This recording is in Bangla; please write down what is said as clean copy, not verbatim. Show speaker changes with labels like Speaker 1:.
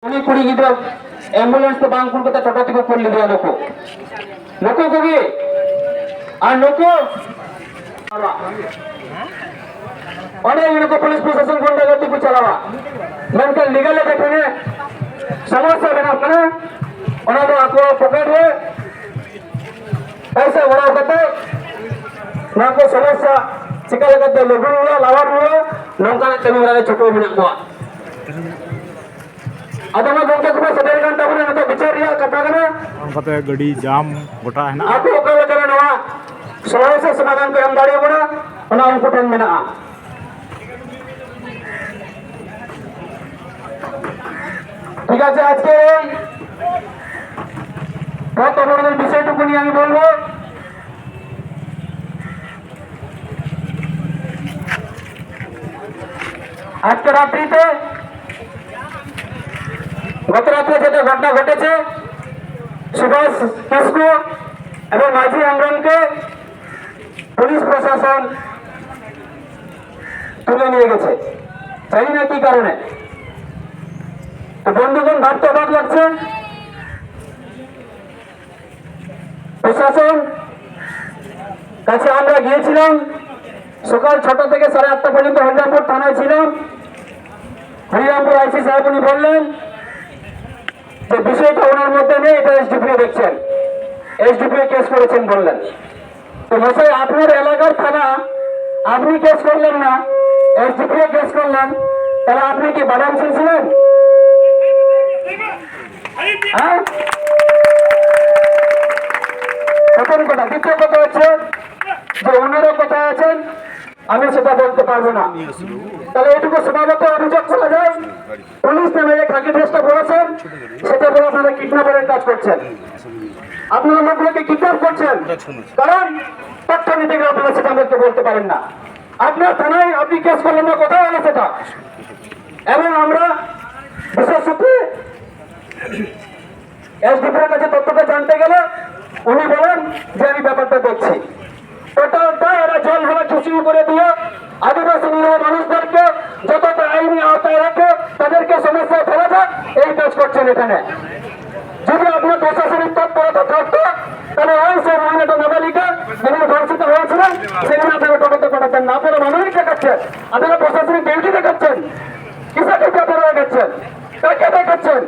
Speaker 1: Ini kuri gidra ambulance to bang kun kata tata tiko pol liya loko. Loko kogi, loko. Orang ini ko police प्रशासन गुंडा गर्दी को चलावा. मैंने लीगल है बैठे ने समस्या बना अपना. orang तो आपको पकड़ रहे. ऐसे बड़ा करते. ना को समस्या चिकन करते लोगों ने लावा हुए. नौका ने तमिल वाले छोटे बिना कुआ. adama bangke kuma sadar ganta bune na to bichariya katagana
Speaker 2: kata gadi jam gota hai na
Speaker 1: aku okala kara nawa समस्या समाधान पे हम दाड़िया बना ona unko tan mena ঠিক আছে আজকে কত বড় বিষয়টুকু নিয়ে আমি বলবো আজকে রাত্রিতে গত রাতে যেটা ঘটনা ঘটেছে সুভাষ কিসকু এবং মাঝি আমরানকে পুলিশ প্রশাসন তুলে নিয়ে গেছে জানি না কি কারণে বন্ধুগণ ভাবতে অবাক লাগছে প্রশাসন কাছে আমরা গিয়েছিলাম সকাল 6টা থেকে 8:30 পর্যন্ত হরিরামপুর থানায় ছিলাম হরিরামপুর আইসি সাহেব উনি বললেন যে বিষয়টা ওনার মধ্যে নেই এটা এসডিপিও দেখছেন এসডিপিও কেস করেছেন বললেন তো মশাই আপনার এলাকার থানা আপনি কেস করলেন না এসডিপিও কেস করলেন তাহলে আপনি কি বাদাম ছিলেন হ্যাঁ প্রথম কথা দ্বিতীয় কথা হচ্ছে যে ওনারা কোথায় আছেন আমি সেটা বলতে পারবো না তাহলে এটুকু সমাগত অভিযোগ করা যায় পুলিশ নামে যে খাকি ড্রেসটা পরেছেন সেটা বলে আপনারা কিডন্যাপারের কাজ করছেন আপনারা লোকগুলোকে কিডন্যাপ করছেন কারণ তথ্য নিতে গেলে আপনারা সেটা আমাদেরকে বলতে পারেন না আপনার থানায় আপনি কেস করলেন না কোথায় হলো সেটা এবং আমরা বিশেষ সূত্রে এসডিপির কাছে তথ্যটা জানতে গেলে উনি বলেন যে আমি ব্যাপারটা দেখছি টোটালটা এরা জল ভরা চুষি করে দিয়ে আদিবাসী নিরীহ মানুষদেরকে যতটা আইনি আওতায় রাখে তাদেরকে সমস্যায় ফেলা যাক এই কাজ করছেন এখানে যদি আপনার প্রশাসনিক তৎপরতা থাকতো তাহলে ওই সেই মহিলাটা নাবালিকা যেখানে ধর্ষিত হয়েছিলেন সেখানে আপনারা তদন্ত করাচ্ছেন না আপনারা মানবিক দেখাচ্ছেন আপনারা প্রশাসনিক ডিউটি দেখাচ্ছেন কিসের ক্ষেত্রে আপনারা দেখাচ্ছেন কাকে দেখাচ্ছেন